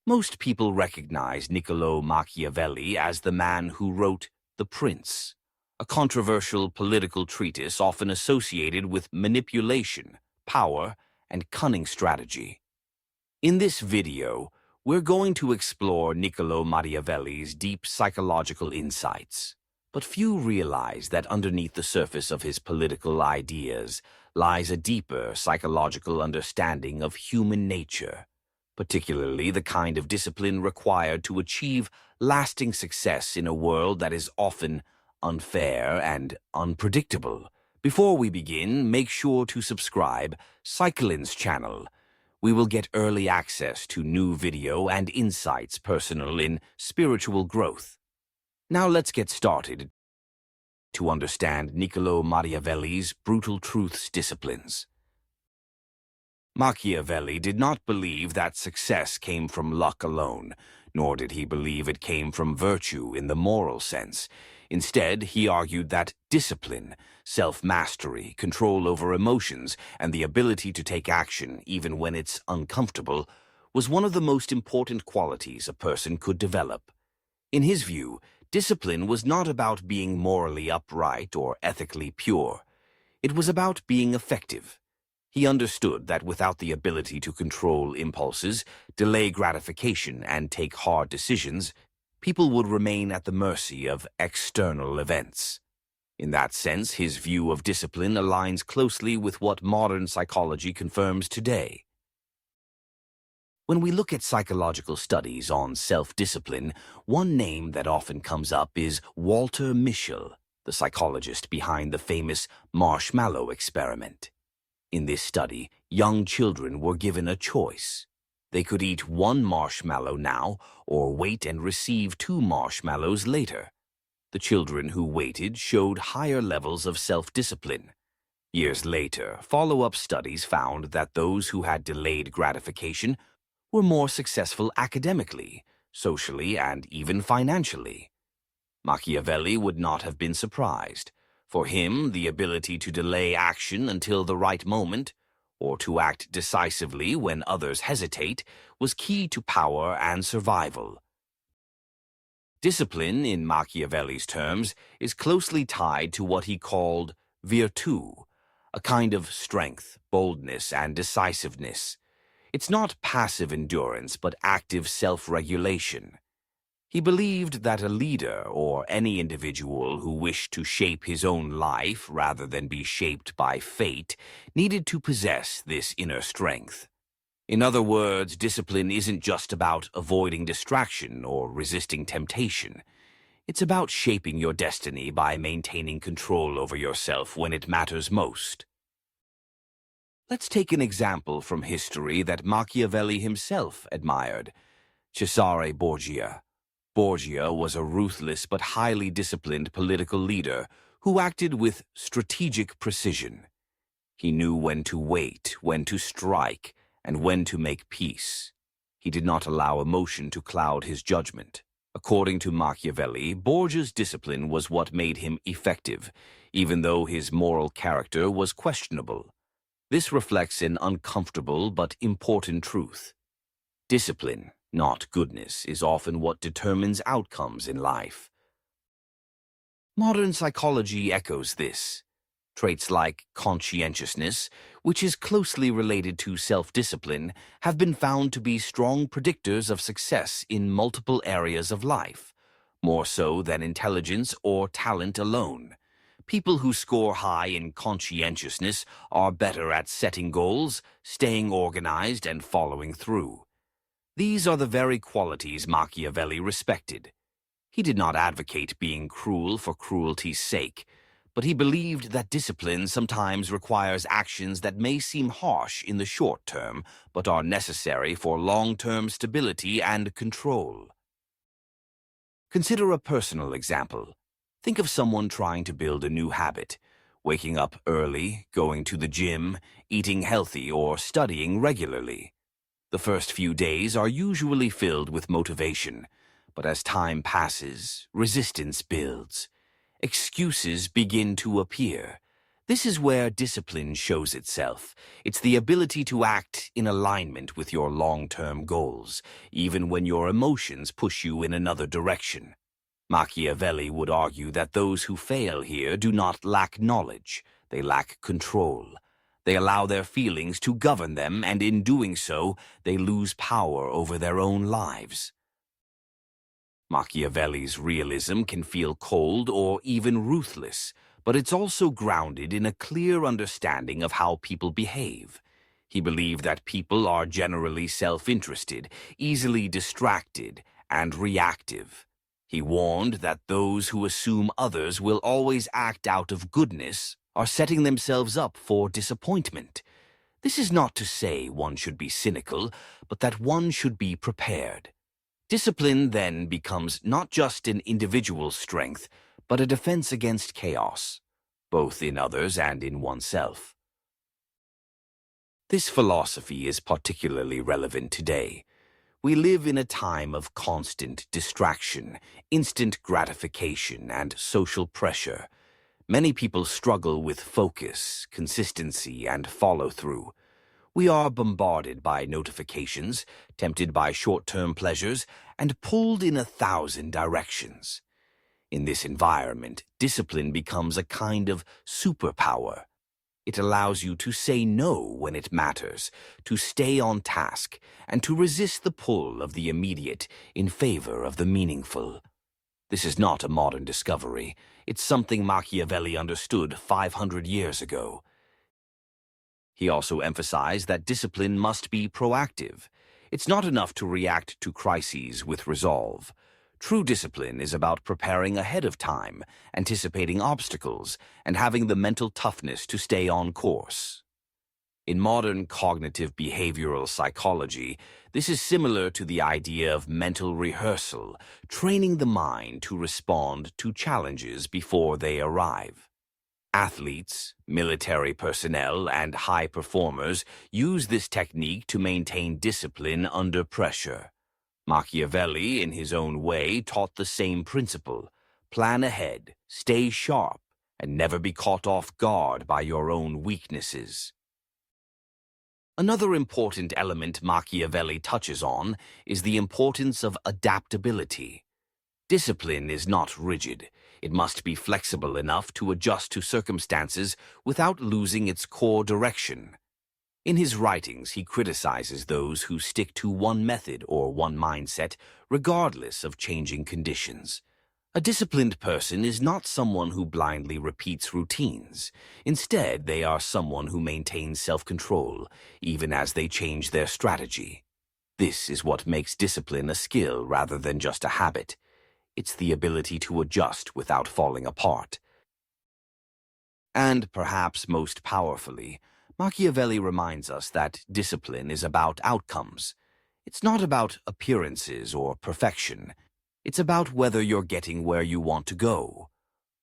Most people recognize Niccolò Machiavelli as the man who wrote The Prince, a controversial political treatise often associated with manipulation, power, and cunning strategy. In this video, we're going to explore Niccolò Machiavelli's deep psychological insights. But few realize that underneath the surface of his political ideas lies a deeper psychological understanding of human nature, particularly the kind of discipline required to achieve lasting success in a world that is often unfair and unpredictable. Before we begin, make sure to subscribe Psychlens channel. We will get early access to new video and insights personal in spiritual growth. Now let's get started to understand Niccolò Machiavelli's brutal truths disciplines. Machiavelli did not believe that success came from luck alone, nor did he believe it came from virtue in the moral sense. Instead, he argued that discipline, self-mastery, control over emotions, and the ability to take action even when it's uncomfortable was one of the most important qualities a person could develop. In his view, discipline was not about being morally upright or ethically pure. It was about being effective. He understood that without the ability to control impulses, delay gratification, and take hard decisions, people would remain at the mercy of external events. In that sense, his view of discipline aligns closely with what modern psychology confirms today. When we look at psychological studies on self-discipline, one name that often comes up is Walter Mischel, the psychologist behind the famous marshmallow experiment. In this study, young children were given a choice. They could eat one marshmallow now or wait and receive 2 marshmallows later. The children who waited showed higher levels of self-discipline. Years later, follow-up studies found that those who had delayed gratification were more successful academically, socially, and even financially. Machiavelli would not have been surprised. For him, the ability to delay action until the right moment, or to act decisively when others hesitate, was key to power and survival. Discipline, in Machiavelli's terms, is closely tied to what he called virtù, a kind of strength, boldness, and decisiveness. It's not passive endurance, but active self-regulation. He believed that a leader, or any individual who wished to shape his own life rather than be shaped by fate, needed to possess this inner strength. In other words, discipline isn't just about avoiding distraction or resisting temptation. It's about shaping your destiny by maintaining control over yourself when it matters most. Let's take an example from history that Machiavelli himself admired: Cesare Borgia. Borgia was a ruthless but highly disciplined political leader who acted with strategic precision. He knew when to wait, when to strike, and when to make peace. He did not allow emotion to cloud his judgment. According to Machiavelli, Borgia's discipline was what made him effective, even though his moral character was questionable. This reflects an uncomfortable but important truth. Discipline, not goodness, is often what determines outcomes in life. Modern psychology echoes this. Traits like conscientiousness, which is closely related to self-discipline, have been found to be strong predictors of success in multiple areas of life, more so than intelligence or talent alone. People who score high in conscientiousness are better at setting goals, staying organized, and following through. These are the very qualities Machiavelli respected. He did not advocate being cruel for cruelty's sake, but he believed that discipline sometimes requires actions that may seem harsh in the short term, but are necessary for long-term stability and control. Consider a personal example. Think of someone trying to build a new habit, waking up early, going to the gym, eating healthy, or studying regularly. The first few days are usually filled with motivation, but as time passes, resistance builds. Excuses begin to appear. This is where discipline shows itself. It's the ability to act in alignment with your long-term goals, even when your emotions push you in another direction. Machiavelli would argue that those who fail here do not lack knowledge, they lack control. They allow their feelings to govern them, and in doing so, they lose power over their own lives. Machiavelli's realism can feel cold or even ruthless, but it's also grounded in a clear understanding of how people behave. He believed that people are generally self-interested, easily distracted, and reactive. He warned that those who assume others will always act out of goodness are setting themselves up for disappointment. This is not to say one should be cynical, but that one should be prepared. Discipline then becomes not just an individual strength, but a defense against chaos, both in others and in oneself. This philosophy is particularly relevant today. We live in a time of constant distraction, instant gratification, and social pressure. Many people struggle with focus, consistency, and follow-through. We are bombarded by notifications, tempted by short-term pleasures, and pulled in 1,000 directions. In this environment, discipline becomes a kind of superpower. It allows you to say no when it matters, to stay on task, and to resist the pull of the immediate in favor of the meaningful. This is not a modern discovery. It's something Machiavelli understood 500 years ago. He also emphasized that discipline must be proactive. It's not enough to react to crises with resolve. True discipline is about preparing ahead of time, anticipating obstacles, and having the mental toughness to stay on course. In modern cognitive behavioral psychology, this is similar to the idea of mental rehearsal, training the mind to respond to challenges before they arrive. Athletes, military personnel, and high performers use this technique to maintain discipline under pressure. Machiavelli, in his own way, taught the same principle: plan ahead, stay sharp, and never be caught off guard by your own weaknesses. Another important element Machiavelli touches on is the importance of adaptability. Discipline is not rigid. It must be flexible enough to adjust to circumstances without losing its core direction. In his writings, he criticizes those who stick to one method or one mindset, regardless of changing conditions. A disciplined person is not someone who blindly repeats routines. Instead, they are someone who maintains self-control, even as they change their strategy. This is what makes discipline a skill rather than just a habit. It's the ability to adjust without falling apart. And perhaps most powerfully, Machiavelli reminds us that discipline is about outcomes. It's not about appearances or perfection. It's about whether you're getting where you want to go.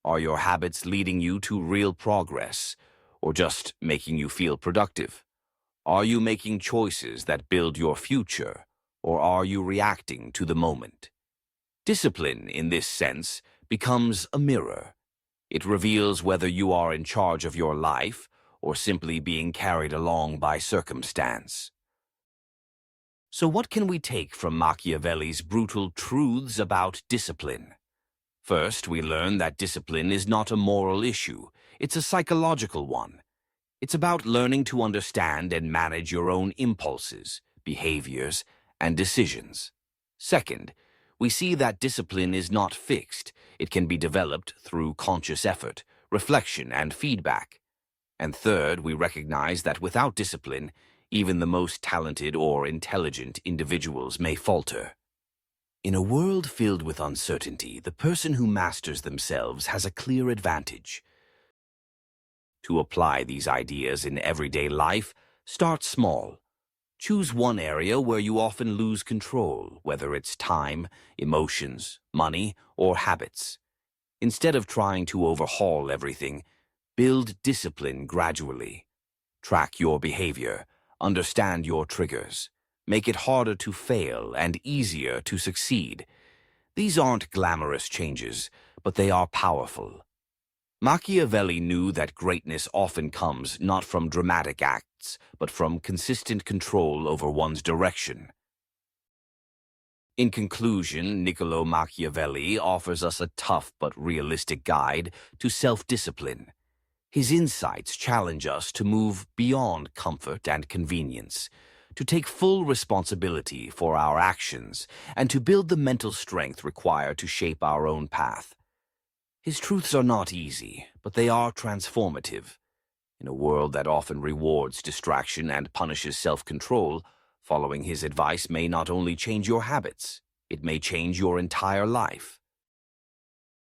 Are your habits leading you to real progress, or just making you feel productive? Are you making choices that build your future, or are you reacting to the moment? Discipline, in this sense, becomes a mirror. It reveals whether you are in charge of your life or simply being carried along by circumstance. So what can we take from Machiavelli's brutal truths about discipline? First, we learn that discipline is not a moral issue. It's a psychological one. It's about learning to understand and manage your own impulses, behaviors, and decisions. Second, we see that discipline is not fixed. It can be developed through conscious effort, reflection, and feedback. And third, we recognize that without discipline, even the most talented or intelligent individuals may falter. In a world filled with uncertainty, the person who masters themselves has a clear advantage. To apply these ideas in everyday life, start small. Choose one area where you often lose control, whether it's time, emotions, money, or habits. Instead of trying to overhaul everything, build discipline gradually. Track your behavior, understand your triggers. Make it harder to fail and easier to succeed. These aren't glamorous changes, but they are powerful. Machiavelli knew that greatness often comes not from dramatic acts, but from consistent control over one's direction. In conclusion, Niccolò Machiavelli offers us a tough but realistic guide to self-discipline. His insights challenge us to move beyond comfort and convenience, to take full responsibility for our actions, and to build the mental strength required to shape our own path. His truths are not easy, but they are transformative. In a world that often rewards distraction and punishes self-control, following his advice may not only change your habits, it may change your entire life.